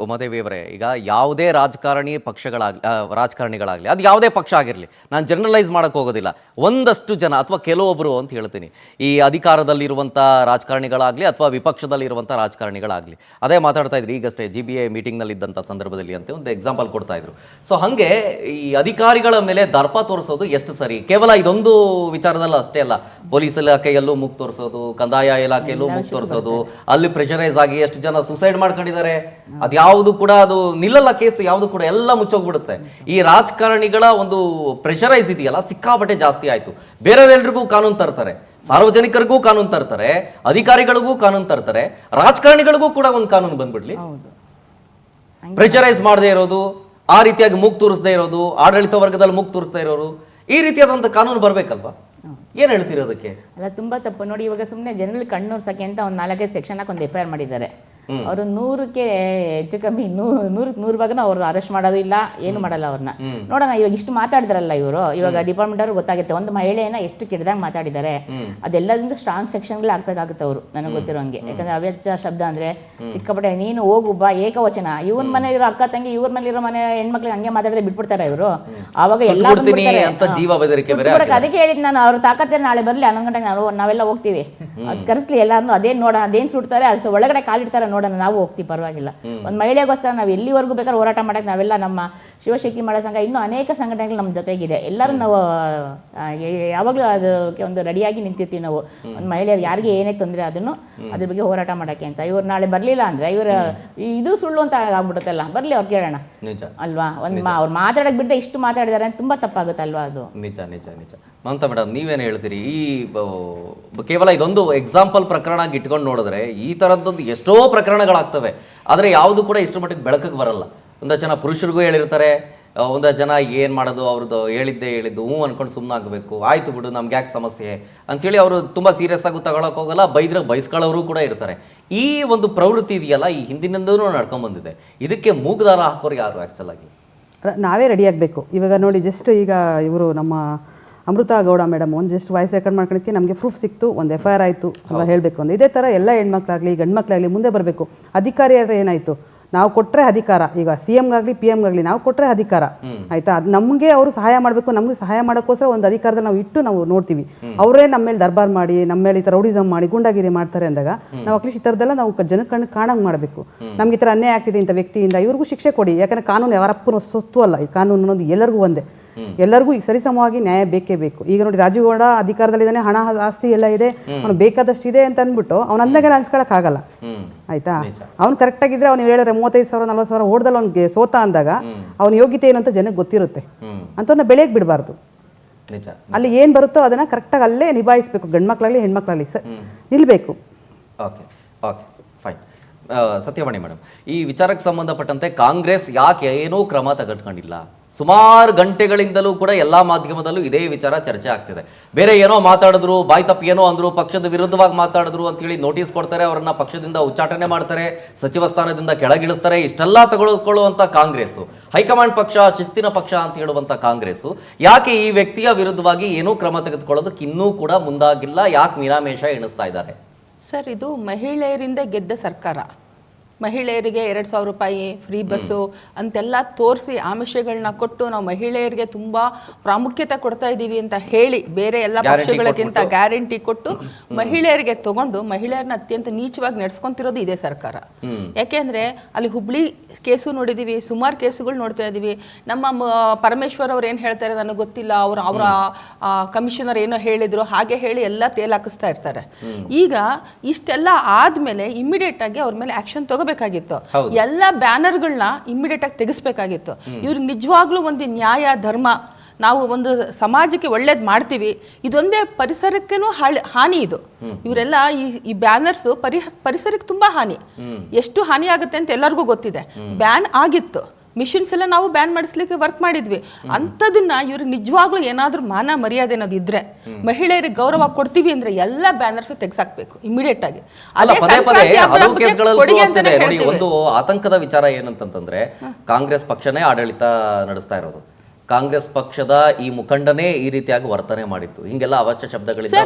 ಉಮಾದೇವಿಯವರೇ, ಈಗ ಯಾವುದೇ ರಾಜಕಾರಣಿಗಳಾಗಲಿ ಅದು ಯಾವುದೇ ಪಕ್ಷ ಆಗಿರಲಿ, ನಾನು ಜನರಲೈಸ್ ಮಾಡೋಕ್ಕೆ ಹೋಗೋದಿಲ್ಲ. ಒಂದಷ್ಟು ಜನ ಅಥವಾ ಕೆಲವೊಬ್ಬರು ಅಂತ ಹೇಳ್ತೀನಿ, ಈ ಅಧಿಕಾರದಲ್ಲಿರುವಂಥ ರಾಜಕಾರಣಿಗಳಾಗಲಿ ಅಥವಾ ವಿಪಕ್ಷದಲ್ಲಿರುವಂಥ ರಾಜಕಾರಣಿಗಳಾಗಲಿ, ಅದೇ ಮಾತಾಡ್ತಾ ಇದ್ರು ಈಗಷ್ಟೇ GBA ಮೀಟಿಂಗ್ನಲ್ಲಿ ಇದ್ದಂಥ ಸಂದರ್ಭದಲ್ಲಿ ಅಂತ ಒಂದು ಎಕ್ಸಾಂಪಲ್ ಕೊಡ್ತಾ ಇದ್ರು. ಸೊ ಹಾಗೆ ಈ ಅಧಿಕಾರಿಗಳ ಮೇಲೆ ದರ್ಪ ತೋರಿಸೋದು ಎಷ್ಟು ಸರಿ? ಕೇವಲ ಇದೊಂದು ವಿಚಾರದಲ್ಲ ಅಷ್ಟೇ ಅಲ್ಲ, ಪೊಲೀಸ್ ಇಲಾಖೆಯಲ್ಲೂ ಮೂಗು ತೋರಿಸೋದು, ಕಂದಾಯ ಇಲಾಖೆಯಲ್ಲೂ ಮೂಗು ತೋರಿಸೋದು, ಅಲ್ಲಿ ಪ್ರೆಷರೈಸ್ ಆಗಿ ಎಷ್ಟು ಜನ ಸುಸೈಡ್ ಮಾಡ್ಕೊಂಡಿದ್ದಾರೆ, ಯಾವುದು ಕೂಡ ಅದು ನಿಲ್ಲಲ್ಲ, ಕೇಸ್ ಯಾವುದು ಕೂಡ ಎಲ್ಲ ಮುಚ್ಚೋಗ್ಬಿಡುತ್ತೆ. ಈ ರಾಜಕಾರಣಿಗಳ ಒಂದು ಪ್ರೆಷರೈಸ್ ಇದೆಯಲ್ಲ, ಸಿಕ್ಕಾಪಟ್ಟೆ ಜಾಸ್ತಿ ಆಯ್ತು. ಬೇರೆಯವರೆಲ್ರಿಗೂ ಕಾನೂನು ತರ್ತಾರೆ, ಸಾರ್ವಜನಿಕರಿಗೂ ಕಾನೂನು ತರ್ತಾರೆ, ಅಧಿಕಾರಿಗಳಿಗೂ ಕಾನೂನು ತರ್ತಾರೆ, ರಾಜಕಾರಣಿಗಳಿಗೂ ಕೂಡ ಒಂದು ಕಾನೂನು ಬಂದ್ಬಿಡ್ಲಿ. ಪ್ರೆಷರೈಸ್ ಮಾಡದೇ ಇರೋದು, ಆ ರೀತಿಯಾಗಿ ಮೂಗು ತೋರಿಸದೇ ಇರೋದು, ಆಡಳಿತ ವರ್ಗದಲ್ಲಿ ಮೂಗು ತೋರಿಸದೇ ಇರೋರು, ಈ ರೀತಿಯಾದಂಥ ಕಾನೂನು ಬರ್ಬೇಕಲ್ವಾ? ಏನ್ ಹೇಳ್ತಿರೋದಕ್ಕೆ? ಅಲ್ಲ, ತುಂಬಾ ತಪ್ಪು ನೋಡಿ. ಇವಾಗ ಸುಮ್ಮನೆ ಜನರಲ್ಲಿ ಕಣ್ಣೂರ್ಸಕ್ಕೆ ಅಂತ ಒಂದು 4 ಸೆಕ್ಷನ್ ಹಾಕಿ ಒಂದು FIR ಮಾಡಿದ್ದಾರೆ. ಅವರು 100ಕ್ಕೆ ಹೆಚ್ಚು ಕಮ್ಮಿ 100 ಭಾಗನ ಅವ್ರು ಅರೆಸ್ಟ್ ಮಾಡೋದು ಇಲ್ಲ, ಏನು ಮಾಡಲ್ಲ ಅವ್ರನ್ನ. ನೋಡೋಣ, ಇವಾಗ ಇಷ್ಟು ಮಾತಾಡಿದಾರಲ್ಲ ಇವರು, ಇವಾಗ ಡಿಪಾರ್ಟ್ಮೆಂಟ್ ಅವ್ರು ಗೊತ್ತಾಗುತ್ತೆ ಒಂದು ಮಹಿಳೆಯನ್ನ ಎಷ್ಟು ಕೆಟ್ಟದಾಗ ಮಾತಾಡಿದ್ದಾರೆ. ಅದೆಲ್ಲದಿಂದ ಸ್ಟ್ರಾಂಗ್ ಸೆಕ್ಷನ್ಗಳು ಹಾಕ್ಬೇಕಾಗುತ್ತೆ ಅವರು, ನನಗೆ ಗೊತ್ತಿರೋಂಗೆ. ಯಾಕಂದ್ರೆ ಅವ್ಯಾಚ ಶಬ್ದ ಅಂದ್ರೆ ಸಿಕ್ಕಾಪಟ್ಟೆ, ನೀನು ಹೋಗು ಬಾ, ಏಕವಚನ. ಇವನ್ ಮನೆ ಇರೋ ಅಕ್ಕ ತಂಗಿ, ಇವ್ರ ಮೇಲೆ ಇರೋ ಮನೆ ಹೆಣ್ಮಕ್ಳಿಗೆ ಹಂಗೆ ಮಾತಾಡಿದ್ರೆ ಬಿಟ್ಬಿಡ್ತಾರೆ ಇವರು. ಆವಾಗ ಎಲ್ಲ ಅದಕ್ಕೆ ಹೇಳಿದ್ ನಾನು, ಅವ್ರ ತಾಕತ್ತೆ ನಾಳೆ ಬರ್ಲಿ 11 ಗಂಟೆಗೆ ನಾವೆಲ್ಲ ಹೋಗ್ತೀವಿ, ಅದ್ ಕರೆಸ್ಲಿ ಎಲ್ಲಾರು, ಅದೇನ್ ಸುಡ್ತಾರೆ, ಅದು ಒಳಗಡೆ ಕಾಲಿಡ್ತಾರೆ ನೋಡೋಣ, ನಾವು ಹೋಗ್ತೀವಿ, ಪರವಾಗಿಲ್ಲ. ಒಂದು ಮಹಿಳೆಗೋಸ್ಕರ ನಾವು ಎಲ್ಲಿವರೆಗೂ ಬೇಕಾದ್ರೆ ಹೋರಾಟ ಮಾಡಕ್ಕೆ ನಾವೆಲ್ಲ, ನಮ್ಮ ಶಿವಶಕ್ತಿ ಮಹಿಳಾ ಸಂಘ, ಇನ್ನೂ ಅನೇಕ ಸಂಘಟನೆಗಳು ನಮ್ಮ ಜೊತೆಗಿದೆ. ಎಲ್ಲರೂ ನಾವು ಯಾವಾಗಲೂ ಅದಕ್ಕೆ ಒಂದು ರೆಡಿಯಾಗಿ ನಿಂತಿರ್ತೀವಿ ನಾವು. ಒಂದು ಮಹಿಳೆಯರು ಯಾರಿಗೆ ಏನೇ ತೊಂದರೆ ಅದನ್ನು ಅದ್ರ ಬಗ್ಗೆ ಹೋರಾಟ ಮಾಡೋಕ್ಕೆ ಅಂತ. ಇವ್ರು ನಾಳೆ ಬರಲಿಲ್ಲ ಅಂದರೆ ಇದು ಸುಳ್ಳು ಅಂತ ಆಗ್ಬಿಡುತ್ತಲ್ಲ, ಬರಲಿ ಅವ್ರು ಕೇಳೋಣ ಅಲ್ವಾ. ಅವ್ರು ಮಾತಾಡೋಕೆ ಬಿಟ್ಟರೆ ಇಷ್ಟು ಮಾತಾಡಿದಾರೆ ಅಂತ ತುಂಬ ತಪ್ಪಾಗುತ್ತಲ್ವಾ ಅದು. ನಿಜ ನಿಜ ನಿಜ. ಮಮತಾ ಮೇಡಮ್, ನೀವೇನು ಹೇಳ್ತೀರಿ? ಈ ಕೇವಲ ಇದೊಂದು ಎಕ್ಸಾಂಪಲ್ ಪ್ರಕರಣ ಇಟ್ಕೊಂಡು ನೋಡಿದ್ರೆ ಈ ಥರದ್ದೊಂದು ಎಷ್ಟೋ ಪ್ರಕರಣಗಳಾಗ್ತವೆ, ಆದರೆ ಯಾವುದು ಕೂಡ ಇಷ್ಟು ಮಟ್ಟಿಗೆ ಬೆಳಕಿಗೆ ಬರಲ್ಲ. ಒಂದಷ್ಟು ಜನ ಪುರುಷರಿಗೂ ಹೇಳಿರ್ತಾರೆ, ಒಂದಷ್ಟು ಜನ ಏನು ಮಾಡೋದು, ಅವ್ರದ್ದು ಹೇಳಿದ್ದು ಹ್ಞೂ ಅನ್ಕೊಂಡು ಸುಮ್ಮನೆ ಆಗಬೇಕು, ಆಯಿತು ಬಿಡು ನಮ್ಗೆ ಯಾಕೆ ಸಮಸ್ಯೆ ಅಂಥೇಳಿ ಅವರು ತುಂಬ ಸೀರಿಯಸ್ ಆಗಿ ತಗೊಳಕ್ಕೆ ಹೋಗಲ್ಲ, ಬೈಸ್ಕೊಳ್ಳೋರು ಕೂಡ ಇರ್ತಾರೆ. ಈ ಒಂದು ಪ್ರವೃತ್ತಿ ಇದೆಯಲ್ಲ, ಈ ಹಿಂದಿನಿಂದೂ ನಡ್ಕೊಂಡ್ಬಂದಿದೆ. ಇದಕ್ಕೆ ಮೂಗುದಾರ ಹಾಕೋರು ಯಾರು ಆ್ಯಕ್ಚುಲಾಗಿ? ನಾವೇ ರೆಡಿ ಆಗಬೇಕು. ಇವಾಗ ನೋಡಿ, ಜಸ್ಟ್ ಈಗ ಇವರು ನಮ್ಮ ಅಮೃತ ಗೌಡ ಮೇಡಮ್ ಒಂದು ಜಸ್ಟ್ ವಾಯ್ಸ್ ರೆಕಾರ್ಡ್ ಮಾಡ್ಕೊಳಕ್ಕೆ ನಮಗೆ ಪ್ರೂಫ್ ಸಿಕ್ತು, ಒಂದು FIR ಆಯಿತು ಅಂತ ಹೇಳಬೇಕು ಅಂದ್ರೆ, ಇದೇ ಥರ ಎಲ್ಲ ಹೆಣ್ಮಕ್ಳಾಗಲಿ ಗಂಡು ಮಕ್ಕಳಾಗಲಿ ಮುಂದೆ ಬರಬೇಕು. ಅಧಿಕಾರಿ ಆದರೆ ಏನಾಯಿತು, ನಾವು ಕೊಟ್ಟರೆ ಅಧಿಕಾರ, ಈಗ CMಗಾಗಲಿ PMಗಾಗಲಿ ನಾವು ಕೊಟ್ಟರೆ ಅಧಿಕಾರ ಆಯಿತಾ, ಅದು ನಮಗೆ ಅವರು ಸಹಾಯ ಮಾಡಬೇಕು. ನಮಗೆ ಸಹಾಯ ಮಾಡೋಕ್ಕೋಸ್ಕರ ಒಂದು ಅಧಿಕಾರದಲ್ಲಿ ನಾವು ಇಟ್ಟು ನಾವು ನೋಡ್ತೀವಿ. ಅವರೇ ನಮ್ಮ ಮೇಲೆ ದರ್ಬಾರ್ ಮಾಡಿ, ನಮ್ಮ ಮೇಲೆ ಈ ಥರ ರೌಡಿಸಮ್ ಮಾಡಿ ಗುಂಡಾಗಿರಿ ಮಾಡ್ತಾರೆ ಅಂದಾಗ ನಾವು ಅಟ್ಲೀಸ್ಟ್ ಈ ಥರದ್ದೆಲ್ಲ ನಾವು ಜನಕ್ಕೆ ಕಾಣಂಗೆ ಮಾಡಬೇಕು. ನಮ್ಗೆ ಈ ಥರ ಅನ್ಯಾಯ ಆಗ್ತಿದೆ ಇಂಥ ವ್ಯಕ್ತಿಯಿಂದ, ಇವ್ರಿಗೂ ಶಿಕ್ಷೆ ಕೊಡಿ. ಯಾಕಂದರೆ ಕಾನೂನು ಯಾರಪ್ಪನ ಸೊತ್ತು ಅಲ್ಲ, ಈ ಕಾನೂನು ಅನ್ನೋದು ಎಲ್ಲರಿಗೂ ಒಂದೇ, ಎಲ್ಲರಿಗೂ ಈಗ ಸರಿಸಮವಾಗಿ ನ್ಯಾಯ ಬೇಕೇ ಬೇಕು. ಈಗ ನೋಡಿ, ರಾಜೀವ್ ಗೌಡ ಅಧಿಕಾರದಲ್ಲಿದ್ದಾನೆ, ಹಣ ಆಸ್ತಿ ಎಲ್ಲ ಇದೆ, ಅವನು ಬೇಕಾದಷ್ಟು ಇದೆ ಅಂತ ಅಂದ್ಬಿಟ್ಟು ಅವ್ನು ಅಂದಾಗೆಲ್ಲ ಅನ್ಸ್ಕೊಳಕ್ ಆಗಲ್ಲ ಆಯ್ತಾ. ಅವ್ನು ಕರೆಕ್ಟ್ ಆಗಿದ್ರೆ ಅವ್ನು ಹೇಳಿದ್ರೆ 35,000 40,000 ಓಡ್ದಲ್ಲಿ ಅವ್ನಿಗೆ ಸೋತ ಅಂದಾಗ ಅವ್ನ ಯೋಗ್ಯತೆ ಏನು ಅಂತ ಜನಕ್ಕೆ ಗೊತ್ತಿರುತ್ತೆ. ಅಂತವ್ನ ಬೆಳೆಯಕ್ಕೆ ಬಿಡಬಾರ್ದು. ಅಲ್ಲಿ ಏನ್ ಬರುತ್ತೋ ಅದನ್ನ ಕರೆಕ್ಟಾಗಿ ಅಲ್ಲೇ ನಿಭಾಯಿಸ್ಬೇಕು, ಗಂಡು ಮಕ್ಕಳಾಗಲಿ ಹೆಣ್ಮಕ್ಳಾಗಲಿ ನಿಲ್ಬೇಕು. Okay okay fine. Satyavani madam, ಈ ವಿಚಾರಕ್ಕೆ ಸಂಬಂಧಪಟ್ಟಂತೆ ಕಾಂಗ್ರೆಸ್ ಯಾಕೆ ಏನೂ ಕ್ರಮ ತೆಗೆದುಕೊಂಡಿಲ್ಲ? ಸುಮಾರು ಗಂಟೆಗಳಿಂದಲೂ ಕೂಡ ಎಲ್ಲ ಮಾಧ್ಯಮದಲ್ಲೂ ಇದೇ ವಿಚಾರ ಚರ್ಚೆ ಆಗ್ತಿದೆ. ಬೇರೆ ಏನೋ ಮಾತಾಡಿದ್ರು, ಬಾಯ್ ತಪ್ಪು ಏನೋ ಅಂದ್ರು, ಪಕ್ಷದ ವಿರುದ್ಧವಾಗಿ ಮಾತಾಡಿದ್ರು ಅಂತೇಳಿ ನೋಟಿಸ್ ಕೊಡ್ತಾರೆ, ಅವರನ್ನ ಪಕ್ಷದಿಂದ ಉಚ್ಚಾಟನೆ ಮಾಡ್ತಾರೆ, ಸಚಿವ ಸ್ಥಾನದಿಂದ ಕೆಳಗಿಳಿಸ್ತಾರೆ. ಇಷ್ಟೆಲ್ಲ ತೆಗೆದುಕೊಳ್ಳುವಂಥ ಕಾಂಗ್ರೆಸ್ಸು, ಹೈಕಮಾಂಡ್ ಪಕ್ಷ, ಶಿಸ್ತಿನ ಪಕ್ಷ ಅಂತ ಹೇಳುವಂಥ ಕಾಂಗ್ರೆಸ್ಸು ಯಾಕೆ ಈ ವ್ಯಕ್ತಿಯ ವಿರುದ್ಧವಾಗಿ ಏನೂ ಕ್ರಮ ತೆಗೆದುಕೊಳ್ಳೋದಕ್ಕೆ ಇನ್ನೂ ಕೂಡ ಮುಂದಾಗಿಲ್ಲ? ಯಾಕೆ ಮೀನಾಮೇಷ ಎಣಿಸ್ತಾ ಇದ್ದಾರೆ? ಸರ್, ಇದು ಮಹಿಳೆಯರಿಂದ ಗೆದ್ದ ಸರ್ಕಾರ. ಮಹಿಳೆಯರಿಗೆ 2,000 ರೂಪಾಯಿ ಫ್ರೀ ಬಸ್ಸು ಅಂತೆಲ್ಲ ತೋರಿಸಿ ಆಮಿಷಗಳನ್ನ ಕೊಟ್ಟು ನಾವು ಮಹಿಳೆಯರಿಗೆ ತುಂಬ ಪ್ರಾಮುಖ್ಯತೆ ಕೊಡ್ತಾ ಇದ್ದೀವಿ ಅಂತ ಹೇಳಿ, ಬೇರೆ ಎಲ್ಲ ಪಕ್ಷಗಳಿಗಿಂತ ಗ್ಯಾರಂಟಿ ಕೊಟ್ಟು ಮಹಿಳೆಯರಿಗೆ ತಗೊಂಡು ಮಹಿಳೆಯರನ್ನ ಅತ್ಯಂತ ನೀಚವಾಗಿ ನಡೆಸ್ಕೊಂತಿರೋದು ಇದೇ ಸರ್ಕಾರ. ಯಾಕೆಂದರೆ ಅಲ್ಲಿ ಹುಬ್ಳಿ ಕೇಸು ನೋಡಿದ್ದೀವಿ, ಸುಮಾರು ಕೇಸುಗಳು ನೋಡ್ತಾ ಇದ್ದೀವಿ. ನಮ್ಮ ಪರಮೇಶ್ವರ್ ಅವ್ರು ಏನು ಹೇಳ್ತಾರೆ ನನಗೆ ಗೊತ್ತಿಲ್ಲ, ಅವರ ಕಮಿಷನರ್ ಏನೋ ಹೇಳಿದ್ರು, ಹಾಗೆ ಹೇಳಿ ಎಲ್ಲ ತೇಲಾಕಿಸ್ತಾ ಇರ್ತಾರೆ. ಈಗ ಇಷ್ಟೆಲ್ಲ ಆದಮೇಲೆ ಇಮ್ಮಿಡಿಯೇಟ್ ಆಗಿ ಅವ್ರ ಮೇಲೆ ಆ್ಯಕ್ಷನ್ ತಗೋಬೇಕಾಗಿತ್ತು. ಎಲ್ಲ ಬ್ಯಾನರ್ಗಳನ್ನ ಇಮ್ಮಿಡಿಯೇಟ್ ಆಗಿ ತೆಗೆಸ್ಬೇಕಾಗಿತ್ತು. ಇವ್ರಿಗೆ ನಿಜವಾಗ್ಲೂ ಒಂದು ನ್ಯಾಯ ಧರ್ಮ, ನಾವು ಒಂದು ಸಮಾಜಕ್ಕೆ ಒಳ್ಳೇದು ಮಾಡ್ತೀವಿ, ಇದೊಂದೇ ಪರಿಸರಕ್ಕೇನು ಹಾನಿ. ಇದು ಇವರೆಲ್ಲ ಈ ಬ್ಯಾನರ್ಸು ಪರಿಸರಕ್ಕೆ ತುಂಬಾ ಹಾನಿ. ಎಷ್ಟು ಹಾನಿ ಆಗುತ್ತೆ ಅಂತ ಎಲ್ಲರಿಗೂ ಗೊತ್ತಿದೆ. ಬ್ಯಾನ್ ಆಗಿತ್ತು, ಮಿಷನ್ಸ್ ಎಲ್ಲ ನಾವು ಬ್ಯಾನ್ ಮಾಡಿಸ್ಲಿಕ್ಕೆ ವರ್ಕ್ ಮಾಡಿದ್ವಿ. ಅಂಥದನ್ನ ಇವ್ರಿಗೆ ನಿಜವಾಗ್ಲೂ ಏನಾದ್ರೂ ಮಾನ ಮರ್ಯಾದೆ ಅನ್ನೋದು ಇದ್ರೆ, ಮಹಿಳೆಯರಿಗೆ ಗೌರವ ಕೊಡ್ತೀವಿ ಅಂದ್ರೆ ಎಲ್ಲ ಬ್ಯಾನರ್ಸ್ ತೆಗ್ಸಾಕ್ಬೇಕು ಇಮಿಡಿಯೇಟ್ ಆಗಿ. ಒಂದು ಆತಂಕದ ವಿಚಾರ ಏನಂತಂದ್ರೆ, ಕಾಂಗ್ರೆಸ್ ಪಕ್ಷನೇ ಆಡಳಿತ ನಡೆಸ್ತಾ ಇರೋದು, ಕಾಂಗ್ರೆಸ್ ಪಕ್ಷದ ಈ ಮುಖಂಡನೇ ಈ ರೀತಿಯಾಗಿ ವರ್ತನೆ ಮಾಡಿತ್ತು, ಹಿಂಗೆಲ್ಲ ಅವಾಚ್ಯ ಶಬ್ದಗಳಿಂದ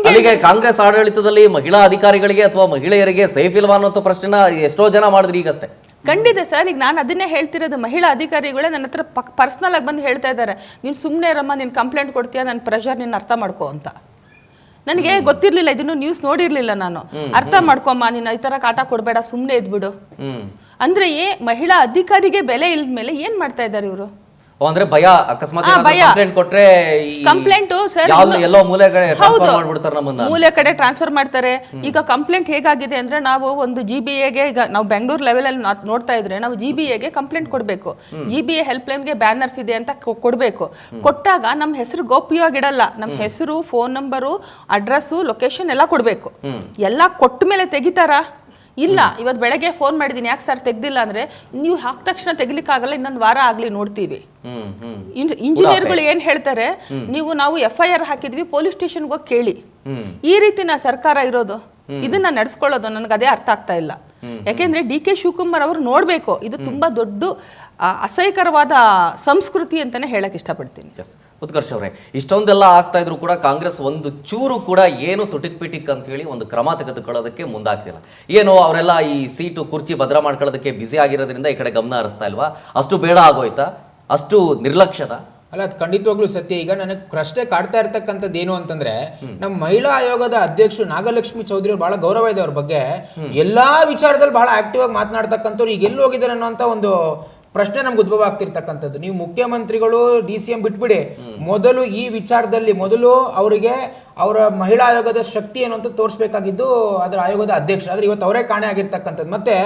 ಅಲ್ಲಿಗೆ ಕಾಂಗ್ರೆಸ್ ಆಡಳಿತದಲ್ಲಿ ಮಹಿಳಾ ಅಧಿಕಾರಿಗಳಿಗೆ ಅಥವಾ ಮಹಿಳೆಯರಿಗೆ ಸೇಫ್ ಇಲ್ವಾ ಅನ್ನೋ ಪ್ರಶ್ನೆನ ಎಷ್ಟೋ ಜನ ಮಾಡಿದ್ರಿ ಈಗಷ್ಟೇ. ಖಂಡಿತ ಸರ್. ಈಗ ನಾನು ಅದನ್ನೇ ಹೇಳ್ತಿರೋದು, ಮಹಿಳಾ ಅಧಿಕಾರಿಗಳೇ ನನ್ನ ಹತ್ರ ಪರ್ಸ್ನಲ್ ಆಗಿ ಬಂದು ಹೇಳ್ತಾ ಇದ್ದಾರೆ, ನೀನು ಸುಮ್ಮನೆ ಇರಮ್ಮ, ನೀನು ಕಂಪ್ಲೇಂಟ್ ಕೊಡ್ತೀಯ, ನನ್ನ ಪ್ರೆಷರ್ ನೀನು ಅರ್ಥ ಮಾಡ್ಕೋ ಅಂತ. ನನಗೆ ಗೊತ್ತಿರಲಿಲ್ಲ, ಇದನ್ನು ನ್ಯೂಸ್ ನೋಡಿರಲಿಲ್ಲ ನಾನು. ಅರ್ಥ ಮಾಡ್ಕೊಮ್ಮ, ನೀನು ಈ ಥರ ಕಾಟ ಕೊಡಬೇಡ, ಸುಮ್ಮನೆ ಇದ್ಬಿಡು ಅಂದರೆ ಮಹಿಳಾ ಅಧಿಕಾರಿಗೆ ಬೆಲೆ ಇಲ್ದ್ಮೇಲೆ ಏನು ಮಾಡ್ತಾ ಇದ್ದಾರೆ ಇವರು? ಅಂದ್ರೆ ಭಯ, ಅಕಸ್ಮಾತ್ ಕಂಪ್ಲೇಂಟ್ ಕೊಟ್ರೆ ಕಂಪ್ಲೇಂಟ್ ಸರ್ ಎಲ್ಲೋ ಮೂಲೆ ಕಡೆ ಟ್ರಾನ್ಸ್ಫರ್ ಮಾಡ್ಬಿಡ್ತಾರೆ ನಮ್ಮನ್ನ, ಮೂಲೆ ಕಡೆ ಟ್ರಾನ್ಸ್ಫರ್ ಮಾಡ್ತಾರೆ. ಈಗ ಕಂಪ್ಲೇಂಟ್ ಹೇಗಾಗಿದೆ ಅಂದ್ರೆ, ನಾವು ಒಂದು GBAಗೆ, ಈಗ ನಾವು ಬೆಂಗಳೂರು ಲೆವೆಲಲ್ಲಿ ನೋಡ್ತಾ ಇದ್ರೆ ನಾವು GBAಗೆ ಕಂಪ್ಲೇಂಟ್ ಕೊಡಬೇಕು. GBA ಹೆಲ್ಪ್ ಲೈನ್ಗೆ ಬ್ಯಾನರ್ಸ್ ಇದೆ ಅಂತ ಕೊಡಬೇಕು. ಕೊಟ್ಟಾಗ ನಮ್ಮ ಹೆಸರು ಗೌಪ್ಯವಾಗಿಡಲ್ಲ. ನಮ್ಮ ಹೆಸರು, ಫೋನ್ ನಂಬರು, ಅಡ್ರೆಸ್ಸು, ಲೊಕೇಶನ್ ಎಲ್ಲ ಕೊಡಬೇಕು. ಎಲ್ಲ ಕೊಟ್ಟ ಮೇಲೆ ತೆಗಿತಾರಾ? ಇಲ್ಲ. ಇವತ್ತು ಬೆಳಗ್ಗೆ ಫೋನ್ ಮಾಡಿದ್ದೀನಿ, ಯಾಕೆ ಸರ್ ತೆಗ್ದಿಲ್ಲ ಅಂದರೆ, ನೀವು ಹಾಕಿದ ತಕ್ಷಣ ತೆಗಿಲಿಕ್ಕಾಗಲ್ಲ, ಇನ್ನೊಂದು ವಾರ ಆಗಲಿ ನೋಡ್ತೀವಿ. ಇಂಜಿನಿಯರ್ಗಳು ಏನು ಹೇಳ್ತಾರೆ, ನಾವು FIR ಹಾಕಿದ್ವಿ, ಪೊಲೀಸ್ ಸ್ಟೇಷನ್ಗೆ ಹೋಗಿ ಕೇಳಿ. ಈ ರೀತಿನ ಸರ್ಕಾರ ಇರೋದು, ಇದನ್ನ ನಡೆಸ್ಕೊಳ್ಳೋದು ನನಗೆ ಅದೇ ಅರ್ಥ ಆಗ್ತಾ ಇಲ್ಲ. ಯಾಕೆಂದ್ರೆ DK ಶಿವಕುಮಾರ್ ಅವರು ನೋಡ್ಬೇಕು, ಇದು ತುಂಬಾ ದೊಡ್ಡ ಅಸಹ್ಯಕರವಾದ ಸಂಸ್ಕೃತಿ ಅಂತಾನೆ ಹೇಳಕ್ ಇಷ್ಟಪಡ್ತೀನಿ. ಉತ್ಕರ್ಷ್ ಅವರೇ, ಇಷ್ಟೊಂದೆಲ್ಲ ಆಗ್ತಾ ಇದ್ರು ಕೂಡ ಕಾಂಗ್ರೆಸ್ ಒಂದು ಚೂರು ಕೂಡ ಏನು ತುಟಿಕ್ ಪಿಟಿಕ್ ಅಂತ ಹೇಳಿ ಒಂದು ಕ್ರಮ ತೆಗೆದುಕೊಳ್ಳೋದಕ್ಕೆ ಮುಂದಾಗ್ತಿಲ್ಲ. ಏನು ಅವರೆಲ್ಲ ಈ ಸೀಟು ಕುರ್ಚಿ ಭದ್ರ ಮಾಡ್ಕೊಳ್ಳೋದಕ್ಕೆ ಬ್ಯುಸಿ ಆಗಿರೋದ್ರಿಂದ ಈ ಕಡೆ ಗಮನ ಹರಿಸ್ತಾ ಇಲ್ವಾ? ಅಷ್ಟು ಬೇಡ ಆಗೋಯ್ತಾ? ಅಷ್ಟು ನಿರ್ಲಕ್ಷ್ಯದ? ಅಲ್ಲ, ಅದು ಖಂಡಿತವಾಗ್ಲೂ ಸತ್ಯ. ಈಗ ನನಗೆ ಪ್ರಶ್ನೆ ಕಾಡ್ತಾ ಇರ್ತಕ್ಕಂಥದ್ದು ಏನು ಅಂತಂದ್ರೆ, ನಮ್ಮ ಮಹಿಳಾ ಆಯೋಗದ ಅಧ್ಯಕ್ಷರು ನಾಗಲಕ್ಷ್ಮಿ ಚೌಧರಿ ಬಹಳ ಗೌರವ ಇದೆ ಅವ್ರ ಬಗ್ಗೆ. ಎಲ್ಲಾ ವಿಚಾರದಲ್ಲಿ ಬಹಳ ಆಕ್ಟಿವ್ ಆಗಿ ಮಾತನಾಡ್ತಕ್ಕಂಥವ್ರು ಈಗ ಎಲ್ಲಿ ಹೋಗಿದ್ದಾರೆ ಅನ್ನೋಂಥ ಒಂದು ಪ್ರಶ್ನೆ ನಮ್ಗೆ ಉದ್ಭವ ಆಗ್ತಿರ್ತಕ್ಕಂಥದ್ದು. ನೀವು ಮುಖ್ಯಮಂತ್ರಿಗಳು, DCM ಬಿಟ್ಬಿಡಿ, ಮೊದಲು ಈ ವಿಚಾರದಲ್ಲಿ ಅವರಿಗೆ ಅವರ ಮಹಿಳಾ ಆಯೋಗದ ಶಕ್ತಿ ಏನು ಅಂತ ತೋರಿಸಬೇಕಾಗಿದ್ದು ಅದರ ಆಯೋಗದ ಅಧ್ಯಕ್ಷ. ಆದ್ರೆ ಇವತ್ತು ಅವರೇ ಕಾಣೆ ಆಗಿರ್ತಕ್ಕಂಥದ್ದು. ಮತ್ತೆ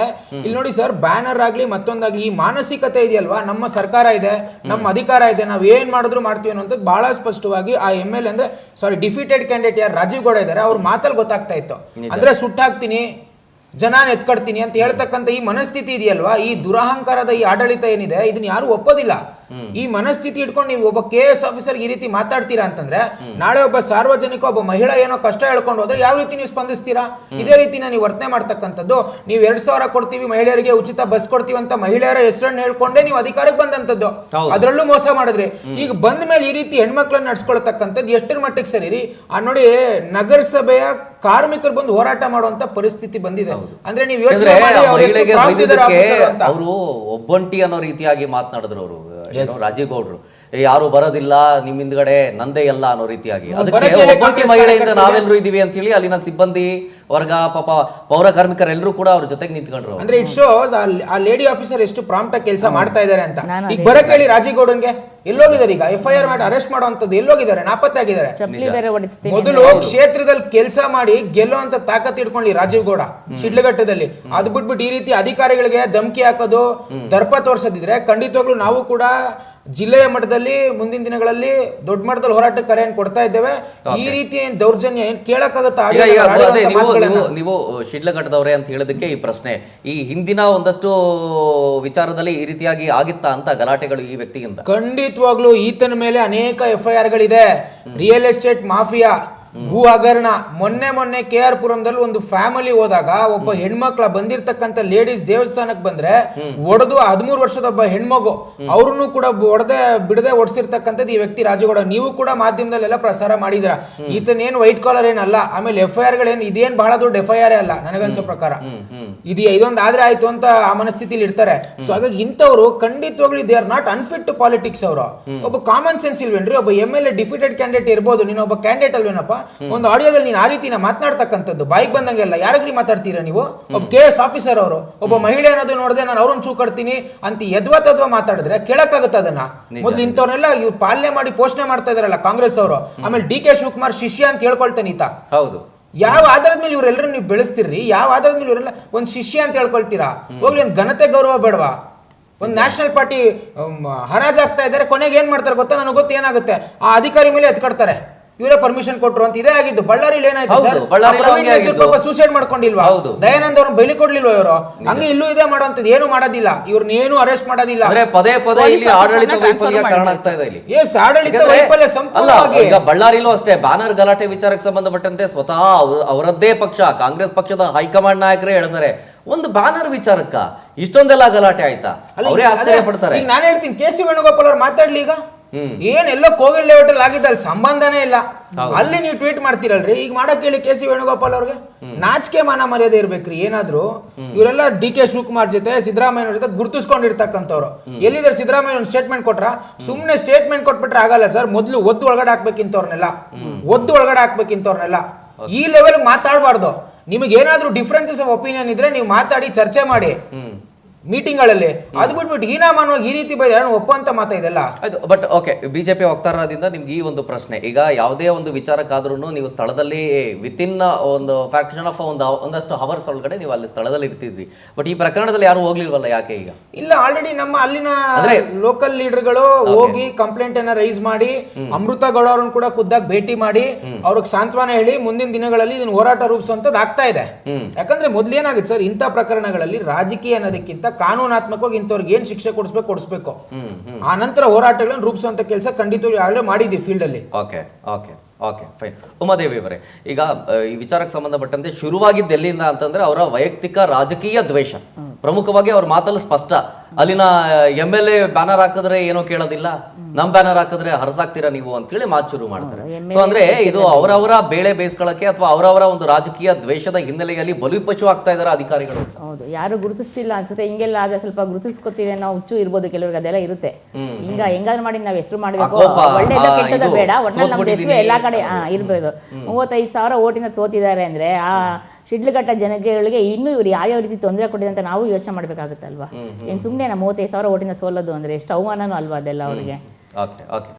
ಇಲ್ಲಿ ನೋಡಿ ಸರ್, ಬ್ಯಾನರ್ ಆಗ್ಲಿ ಮತ್ತೊಂದಾಗ್ಲಿ, ಈ ಮಾನಸಿಕತೆ ಇದೆಯಲ್ವಾ, ನಮ್ಮ ಸರ್ಕಾರ ಇದೆ, ನಮ್ಮ ಅಧಿಕಾರ ಇದೆ, ನಾವು ಏನ್ ಮಾಡಿದ್ರು ಮಾಡ್ತೀವಿ ಅನ್ನೋಂಥದ್ದು ಬಹಳ ಸ್ಪಷ್ಟವಾಗಿ ಆ MLA ಅಂದ್ರೆ ಡಿಫೀಟೆಡ್ ಕ್ಯಾಂಡಿಡೇಟ್ ಯಾರು ರಾಜೀವ್ ಗೌಡ ಇದ್ದಾರೆ ಅವ್ರ ಮಾತಲ್ಲಿ ಗೊತ್ತಾಗ್ತಾ ಇತ್ತು. ಅಂದ್ರೆ ಸುಟ್ಟಾಕ್ತೀನಿ, ಜನ ಎತ್ಕಡ್ತೀನಿ ಅಂತ ಹೇಳ್ತಕ್ಕಂಥ ಈ ಮನಸ್ಥಿತಿ ಇದೆಯಲ್ವಾ, ಈ ದುರಹಂಕಾರದ ಈ ಆಡಳಿತ ಏನಿದೆ, ಇದನ್ನ ಯಾರು ಒಪ್ಪೋದಿಲ್ಲ. ಈ ಮನಸ್ಥಿತಿ ಇಟ್ಕೊಂಡು ನೀವು ಒಬ್ಬ KS ಆಫೀಸರ್ ಈ ರೀತಿ ಮಾತಾಡ್ತೀರಾ ಅಂತಂದ್ರೆ, ನಾಳೆ ಒಬ್ಬ ಸಾರ್ವಜನಿಕ, ಒಬ್ಬ ಮಹಿಳಾ ಏನೋ ಕಷ್ಟ ಹೇಳ್ಕೊಂಡು ಹೋದ್ರೆ ಯಾವ ರೀತಿ ನೀವು ಸ್ಪಂದಿಸ್ತೀರಾ? ಇದೇ ರೀತಿನ ನೀವು ವರ್ತನೆ ಮಾಡ್ತಕ್ಕಂಥದ್ದು. ನೀವು 2,000 ಕೊಡ್ತೀವಿ, ಮಹಿಳೆಯರಿಗೆ ಉಚಿತ ಬಸ್ ಕೊಡ್ತೀವಿ ಅಂತ ಮಹಿಳೆಯರ ಹೆಸರನ್ನು ಹೇಳ್ಕೊಂಡೇ ನೀವು ಅಧಿಕಾರಕ್ಕೆ ಬಂದಂತದ್ದು. ಅದರಲ್ಲೂ ಮೋಸ ಮಾಡಿದ್ರಿ. ಈಗ ಬಂದ ಮೇಲೆ ಈ ರೀತಿ ಹೆಣ್ಮಕ್ಳನ್ನ ನಡ್ಸ್ಕೊಳ್ತಕ್ಕಂಥದ್ದು ಎಷ್ಟರ ಮಟ್ಟಿಗೆ ಸರಿ? ನೋಡಿ, ನಗರಸಭೆಯ ಕಾರ್ಮಿಕರು ಬಂದು ಹೋರಾಟ ಮಾಡುವಂತ ಪರಿಸ್ಥಿತಿ ಬಂದಿದೆ. ಅಂದ್ರೆ ನೀವು ಯೋಚನೆ ಮಾಡಿ ಅವರು ಒಬ್ಬಂಟಿ ಅನ್ನೋ ರೀತಿಯಾಗಿ ಮಾತನಾಡಿದ್ರು ಅವರು, ರಾಜೀವ್ ಗೌಡ್ರು. ಯಾರು ಬರೋದಿಲ್ಲ ನಿಮ್ಮ ಹಿಂದ್ಗಡೆ, ನಂದೇ ಎಲ್ಲ ಅನ್ನೋ ರೀತಿಯಾಗಿ. ಅದಕ್ಕೆ ಒಬ್ಬಂಟಿ ಮಹಿಳೆಯಿಂದ ನಾವೆಲ್ಲರೂ ಇದೀವಿ ಅಂತ ಹೇಳಿ ಅಲ್ಲಿನ ಸಿಬ್ಬಂದಿ ವರ್ಗ, ಪಾಪ ಪೌರ ಕಾರ್ಮಿಕರೆಲ್ಲರೂ ಕೂಡ ಅವ್ರ ಜೊತೆಗೆ ನಿಂತ್ಕೊಂಡ್ರು. ಅಂದ್ರೆ ಇಟ್ ಶೋಸ್ ಆ ಲೇಡಿ ಆಫೀಸರ್ ಎಷ್ಟು ಪ್ರಾಂಪ್ಟ್ ಆಗಿ ಕೆಲಸ ಮಾಡ್ತಾ ಇದ್ದಾರೆ ಅಂತ. ಈಗ ಬರಕ್ ಹೇಳಿ ರಾಜೀವ್ ಗೌಡನ್ಗೆ, ಎಲ್ಲೋಗಿದ್ದಾರೆ? ಈಗ FIR ಮಾಡಿ ಅರೆಸ್ಟ್ ಮಾಡುವಂತದ್ದು ಎಲ್ಲೋಗಿದ್ದಾರೆ? ನಾಪತ್ತೆ ಆಗಿದ್ದಾರೆ. ಮೊದಲು ಕ್ಷೇತ್ರದಲ್ಲಿ ಕೆಲಸ ಮಾಡಿ ಗೆಲ್ಲುವಂತ ತಾಕತ್ ಇಟ್ಕೊಳ್ಳಿ ರಾಜೀವ್ ಗೌಡ ಶಿಡ್ಲಘಟ್ಟದಲ್ಲಿ. ಅದು ಬಿಟ್ಬಿಟ್ಟು ಈ ರೀತಿ ಅಧಿಕಾರಿಗಳಿಗೆ ಧಮಕಿ ಹಾಕೋದು, ದರ್ಪ ತೋರಿಸದಿದ್ರೆ ಖಂಡಿತವಾಗ್ಲೂ ನಾವು ಕೂಡ ಜಿಲ್ಲೆಯ ಮಟ್ಟದಲ್ಲಿ ಮುಂದಿನ ದಿನಗಳಲ್ಲಿ ದೊಡ್ಡ ಮಟ್ಟದಲ್ಲಿ ಹೋರಾಟಕ್ಕೆ ಕರೆಯನ್ನು ಕೊಡ್ತಾ ಇದ್ದೇವೆ. ಈ ರೀತಿ ದೌರ್ಜನ್ಯ ಏನ್ ಕೇಳಕ್ಕಾಗತ್ತಾ? ನೀವು ಶಿಡ್ಲಘಟ್ಟದವರೇ ಅಂತ ಹೇಳೋದಕ್ಕೆ ಈ ಪ್ರಶ್ನೆ, ಈ ಹಿಂದಿನ ಒಂದಷ್ಟು ವಿಚಾರದಲ್ಲಿ ಈ ರೀತಿಯಾಗಿ ಆಗಿತ್ತಾ ಅಂತ ಗಲಾಟೆಗಳು ಈ ವ್ಯಕ್ತಿಗಿಂತ? ಖಂಡಿತವಾಗ್ಲೂ ಈತನ ಮೇಲೆ ಅನೇಕ FIR ಗಳಿದೆ. ರಿಯಲ್ ಎಸ್ಟೇಟ್ ಮಾಫಿಯಾ, ಭೂ ಹಗರಣ. ಮೊನ್ನೆ KR ಪುರಂದಲ್ಲಿ ಒಂದು ಫ್ಯಾಮಿಲಿ ಹೋದಾಗ ಒಬ್ಬ ಹೆಣ್ಮಕ್ಳ ಬಂದಿರ್ತಕ್ಕಂಥ ಲೇಡೀಸ್ ದೇವಸ್ಥಾನಕ್ಕೆ ಬಂದ್ರೆ ಒಡೆದು 13 ವರ್ಷದ ಒಬ್ಬ ಹೆಣ್ಮಗು, ಅವ್ರನ್ನು ಕೂಡ ಬಿಡದೆ ಓಡಿಸಿರ್ತಕ್ಕಂಥದ್ದು ಈ ವ್ಯಕ್ತಿ ರಾಜಗೌಡ. ನೀವು ಕೂಡ ಮಾಧ್ಯಮದಲ್ಲೆಲ್ಲ ಪ್ರಸಾರ ಮಾಡಿದ್ರ. ಈತನೇನು ವೈಟ್ ಕಾಲರ್ ಏನಲ್ಲ. ಆಮೇಲೆ FIR ಗಳೇನು ಇದೇನ್ ಬಹಳ ದೊಡ್ಡ FIR ಅಲ್ಲ ನನಗನ್ಸೋ ಪ್ರಕಾರ. ಇದೊಂದು ಆದ್ರೆ ಆಯ್ತು ಅಂತ ಆ ಮನಸ್ಥಿತಿಲಿ ಇರ್ತಾರೆ. ಸೊ ಹಾಗಾಗಿ ಇಂಥವ್ರು ಖಂಡಿತವಾಗ್ಲೂ they are not unfit to politics. ಅವರು ಒಬ್ಬ ಕಾಮನ್ ಸೆನ್ಸ್ ಇಲ್ವೇನ್ರಿ? ಒಬ್ಬ MLA ಡಿಫಿಟೆಡ್ ಕ್ಯಾಂಡಿಡೇಟ್ ಇರ್ಬೋದು, ನೀನು ಒಬ್ಬ ಕ್ಯಾಂಡಿಡೇಟ್ ಅಲ್ವೇನಪ್ಪ? ಒಂದು ಆಡಿಯೋದಲ್ಲಿ ನೀನು ಆ ರೀತಿನ ಮಾತನಾಡ್ತಕ್ಕಂಥದ್ದು, ಬಾಯಿಗೆ ಬಂದಂಗೆಲ್ಲ ಯಾರಾಗ್ರಿ ಮಾತಾಡ್ತೀರಾ ನೀವು? ಒಬ್ಬ KS ಆಫೀಸರ್ ಅವರು, ಒಬ್ಬ ಮಹಿಳೆ ಅನ್ನೋದು ನೋಡಿದೆ ನಾನು ಅವ್ರನ್ನ ಚೂಕಡ್ತೀನಿ ಅಂತ ಯದ್ವಾ ಮಾತಾಡಿದ್ರೆ ಕೇಳಕ್ಕಾಗತ್ತ? ಅದನ್ನ ಮೊದಲು ಇಂಥವ್ರನ್ನೆಲ್ಲ ಇವ್ರು ಪಾಲನೆ ಮಾಡಿ ಪೋಷಣೆ ಮಾಡ್ತಾ ಇದಾರಲ್ಲ ಕಾಂಗ್ರೆಸ್ ಅವರು. ಆಮೇಲೆ DK ಶಿವಕುಮಾರ್ ಶಿಷ್ಯ ಅಂತ ಹೇಳ್ಕೊಳ್ತಾನೆ ಈತ. ಹೌದು. ಯಾವ ಆಧಾರದ ಮೇಲೆ ಇವರೆಲ್ಲರೂ ನೀವು ಬೆಳೆಸ್ತಿರ್ರಿ? ಯಾವ ಆಧಾರದ ಮೇಲೆ ಇವರೆಲ್ಲ ಒಂದು ಶಿಷ್ಯ ಅಂತ ಹೇಳ್ಕೊಳ್ತೀರಾ? ಹೋಗ್ಲಿ, ಒಂದು ಘನತೆ ಗೌರವ ಬೇಡವಾ? ಒಂದು ನ್ಯಾಷನಲ್ ಪಾರ್ಟಿ ಹರಾಜಾಗ್ತಾ ಇದ್ದಾರೆ, ಕೊನೆಗೆ ಏನ್ ಮಾಡ್ತಾರೆ ಗೊತ್ತಾ? ನನಗೆ ಗೊತ್ತು ಏನಾಗುತ್ತೆ, ಆ ಅಧಿಕಾರಿ ಮೇಲೆ ಎತ್ಕಡ್ತಾರೆ, ಇವರೇ ಪರ್ಮಿಷನ್ ಕೊಟ್ರು ಅಂತ. ಇದೇ ಆಗಿದ್ದು ಬಳ್ಳಾರಿಲಿ ಏನಾಯ್ತು ಸರ್? ಪಾಪ ಸೂಸೈಡ್ ಮಾಡ್ಕೊಂಡಿಲ್ವಾ? ದಯಾನಂದ್ ಅವ್ರನ್ನ ಬಲಿ ಕೊಡ್ಲಿಲ್ವಾ ಇವರು? ಹಂಗೆ ಇಲ್ಲೂ ಇದೇ ಮಾಡುವಂತದ್ದು, ಏನು ಮಾಡೋದಿಲ್ಲ, ಇವ್ರನ್ನೇನು ಅರೆಸ್ಟ್ ಮಾಡೋದಿಲ್ಲ. ಪದೇ ಆಡಳಿತ ವೈಫಲ್ಯ ಕಾರಣ ಆಗ್ತಾ ಇದೆ ಇಲ್ಲಿ. ಎಸ್, ಆಡಳಿತ ವೈಫಲ್ಯ ಸಂಪೂರ್ಣವಾಗಿ. ಈಗ ಬಳ್ಳಾರಿಲೂ ಅಷ್ಟೇ ಬ್ಯಾನರ್ ಗಲಾಟೆ ವಿಚಾರಕ್ಕೆ ಸಂಬಂಧಪಟ್ಟಂತೆ ಸ್ವತಃ ಅವರದ್ದೇ ಪಕ್ಷ, ಕಾಂಗ್ರೆಸ್ ಪಕ್ಷದ ಹೈಕಮಾಂಡ್ ನಾಯಕರೇ ಹೇಳಿದ್ದಾರೆ, ಒಂದು ಬ್ಯಾನರ್ ವಿಚಾರಕ್ಕ ಇಷ್ಟೊಂದೆಲ್ಲ ಗಲಾಟೆ ಆಯ್ತಾ? ಅವರೇ ಆಶ್ಚರ್ಯ ಪಡ್ತಾರೆ. ಈಗ ನಾನು ಹೇಳ್ತೀನಿ, KC ವೇಣುಗೋಪಾಲ್ ಅವ್ರು ಮಾತಾಡ್ಲಿ. ಈಗ ಏನ್ ಎಲ್ಲೋ ಕೋಗಿಲ್ ಲೇಔಟಲ್ಲಿ ಆಗಿದ್ದ ಅಲ್ಲಿ ಸಂಬಂಧನೇ ಇಲ್ಲ, ಅಲ್ಲಿ ನೀವು ಟ್ವೀಟ್ ಮಾಡ್ತೀರಲ್ರಿ. ಈಗ ಮಾಡಕ್ ಹೇಳಿ ಕೆ ಸಿ ವೇಣುಗೋಪಾಲ್ ಅವ್ರಿಗೆ ನಾಚಿಕೆ ಮಾನ ಮರ್ಯಾದೆ ಇರ್ಬೇಕ್ರಿ ಏನಾದ್ರು. ಇವರೆಲ್ಲ ಡಿ ಕೆ ಶಿವಕುಮಾರ್ ಜೊತೆ ಸಿದ್ದರಾಮಯ್ಯ ಜೊತೆ ಗುರುತಿಸ್ಕೊಂಡಿರ್ತಕ್ಕಂಥವ್ರು. ಎಲ್ಲಿದ್ದಾರೆ ಸಿದ್ದರಾಮಯ್ಯ ಒಂದು ಸ್ಟೇಟ್ಮೆಂಟ್ ಕೊಟ್ರ? ಸುಮ್ನೆ ಸ್ಟೇಟ್ಮೆಂಟ್ ಕೊಟ್ಬಿಟ್ರೆ ಆಗಲ್ಲ ಸರ್. ಮೊದ್ಲು ಒದ್ದು ಒಳಗಡೆ ಹಾಕ್ಬೇಕಿಂತವ್ರನ್ನೆಲ್ಲ, ಒದ್ದು ಒಳಗಡೆ ಹಾಕ್ಬೇಕಿಂತವ್ರನ್ನೆಲ್ಲ. ಈ ಲೆವೆಲ್ ಮಾತಾಡಬಾರ್ದು. ನಿಮಗೆ ಏನಾದ್ರೂ ಡಿಫ್ರೆನ್ಸಸ್ ಆಫ್ ಒಪಿನಿಯನ್ ಇದ್ರೆ ನೀವು ಮಾತಾಡಿ, ಚರ್ಚೆ ಮಾಡಿ ಮೀಟಿಂಗ್ಗಳಲ್ಲಿ. ಅದು ಬಿಟ್ಬಿಟ್ಟು ಹೀನಾಮಾನವಾಗಿ ಈ ರೀತಿ ಬೈದ್ರೆ ಒಪ್ಪಂತ ಮಾತಾ ಇದೆಲ್ಲ. ಬಟ್ ಓಕೆ, ಬಿಜೆಪಿ ವಕ್ತಾರದಿಂದ ನಿಮ್ಗೆ ಈ ಒಂದು ಪ್ರಶ್ನೆ, ಈಗ ಯಾವುದೇ ಒಂದು ವಿಚಾರಕ್ಕಾದ್ರೂ ನೀವು ಸ್ಥಳದಲ್ಲಿ ವಿತಿನ್ ಒಂದು ಫ್ರಾಕ್ಷನ್ ಆಫ್ ಒಂದಷ್ಟು ಅವರ್ಸ್ ಒಳಗಡೆ ನೀವು ಅಲ್ಲಿ ಸ್ಥಳದಲ್ಲಿ ಇರ್ತಿದ್ರಿ. ಬಟ್ ಈ ಪ್ರಕರಣದಲ್ಲಿ ಯಾರು ಹೋಗ್ಲಿಲ್ವಲ್ಲ, ಯಾಕೆ ಈಗ? ಇಲ್ಲ, ಆಲ್ರೆಡಿ ನಮ್ಮ ಅಲ್ಲಿನ ಲೋಕಲ್ ಲೀಡರ್ಗಳು ಹೋಗಿ ಕಂಪ್ಲೇಂಟ್ ಅನ್ನ ರೈಸ್ ಮಾಡಿ, ಅಮೃತ ಗೌಡ ಅವ್ರನ್ನ ಕೂಡ ಖುದ್ದಾಗಿ ಭೇಟಿ ಮಾಡಿ ಅವ್ರಿಗೆ ಸಾಂತ್ವನ ಹೇಳಿ ಮುಂದಿನ ದಿನಗಳಲ್ಲಿ ಇದನ್ನ ಹೋರಾಟ ರೂಪಿಸುವಂತದ್ದು ಆಗ್ತಾ ಇದೆ. ಯಾಕಂದ್ರೆ ಮೊದ್ಲೇನಾಗುತ್ತೆ ಸರ್, ಇಂಥ ಪ್ರಕರಣಗಳಲ್ಲಿ ರಾಜಕೀಯ ಅನ್ನೋದಕ್ಕಿಂತ ಕಾನೂನಾತ್ಮಕವಾಗಿ ಇಂಥವ್ರಿಗೆ ಏನ್ ಶಿಕ್ಷೆ ಕೊಡಿಸ್ಬೇಕು. ಆ ನಂತರ ಹೋರಾಟಗಳನ್ನು ರೂಪಿಸುವಂತ ಕೆಲಸ ಖಂಡಿತವಾಗಿ ಆಗಲೇ ಮಾಡಿದ್ವಿ ಫೀಲ್ಡ್ ಅಲ್ಲಿ. Okay okay okay fine. Umadevi ಅವರೇ, ಈಗ ಈ ವಿಚಾರಕ್ಕೆ ಸಂಬಂಧಪಟ್ಟಂತೆ ಶುರುವಾಗಿದ್ದು ಎಲ್ಲಿಂದ ಅಂತಂದ್ರೆ ಅವರ ವೈಯಕ್ತಿಕ ರಾಜಕೀಯ ದ್ವೇಷ. ಪ್ರಮುಖವಾಗಿ ಅವ್ರ ಮಾತಲ್ಲಿ ಸ್ಪಷ್ಟ, ಅಲ್ಲಿನ MLA ಬ್ಯಾನರ್ ಹಾಕಿದ್ರೆ ಏನೋ ಕೇಳೋದಿಲ್ಲ, ನಮ್ ಬ್ಯಾನರ್ ಹಾಕಿದ್ರೆ ಹರಸಾಕ್ತೀರಾ ನೀವು ಅಂತೇಳಿ ಮಾತು ಶುರು ಮಾಡ್ತಾರೆ. ಸೊ ಅಂದ್ರೆ ಇದು ಅವರವರ ಬೇಳೆ ಬೇಯಿಸ್ಕೊಳ್ಳಕ್ಕೆ ಅಥವಾ ಅವರವರ ಒಂದು ರಾಜಕೀಯ ದ್ವೇಷದ ಹಿನ್ನೆಲೆಯಲ್ಲಿ ಬಲಿಪಶು ಆಗ್ತಾ ಇದಾರೆ ಅಧಿಕಾರಿಗಳು. ಹೌದು, ಯಾರು ಗುರುತಿಸ್ತಿಲ್ಲ ಅನ್ಸುತ್ತೆ. ಹಿಂಗೆಲ್ಲ ಆದ್ರೆ ಸ್ವಲ್ಪ ಗುರುತಿಸ್ಕೊತೀವಿ ನಾವು, ಹುಚ್ಚು ಇರ್ಬೋದು ಕೆಲವ್ರಿಗೆ, ಅದೆಲ್ಲ ಇರುತ್ತೆ. ಹೆಂಗಾದ್ರು ಮಾಡಿ ನಾವ್ ಹೆಸರು ಮಾಡ್ಬೇಕು, ಒಳ್ಳೆದ ಕೆಟ್ಟದ ಬೇಡ, ಒಟ್ನಲ್ಲಿ ನಮ್ದು ಹೆಸರು ಎಲ್ಲಾ ಕಡೆ ಇರ್ಬೋದು. 35,000 ಓಟಿನ ಸೋತಿದ್ದಾರೆ ಅಂದ್ರೆ ಆ ಶಿಡ್ಲಘಟ್ಟ ಜನಗಳಿಗೆ ಇನ್ನೂ ಇವ್ರು ಯಾವ್ಯಾವ ರೀತಿ ತೊಂದರೆ ಕೊಟ್ಟಿದೆ ಅಂತ ನಾವು ಯೋಚನೆ ಮಾಡ್ಬೇಕಾಗುತ್ತಲ್ವಾ. ಏನ್ ಸುಮ್ನೆ 35,000 ಓಟಿನ ಸೋಲೋದು ಅಂದ್ರೆ ಎಷ್ಟು ಅವಮಾನನೂ ಅಲ್ವಾ ಅದೆಲ್ಲ ಅವ್ರಿಗೆ. Okay okay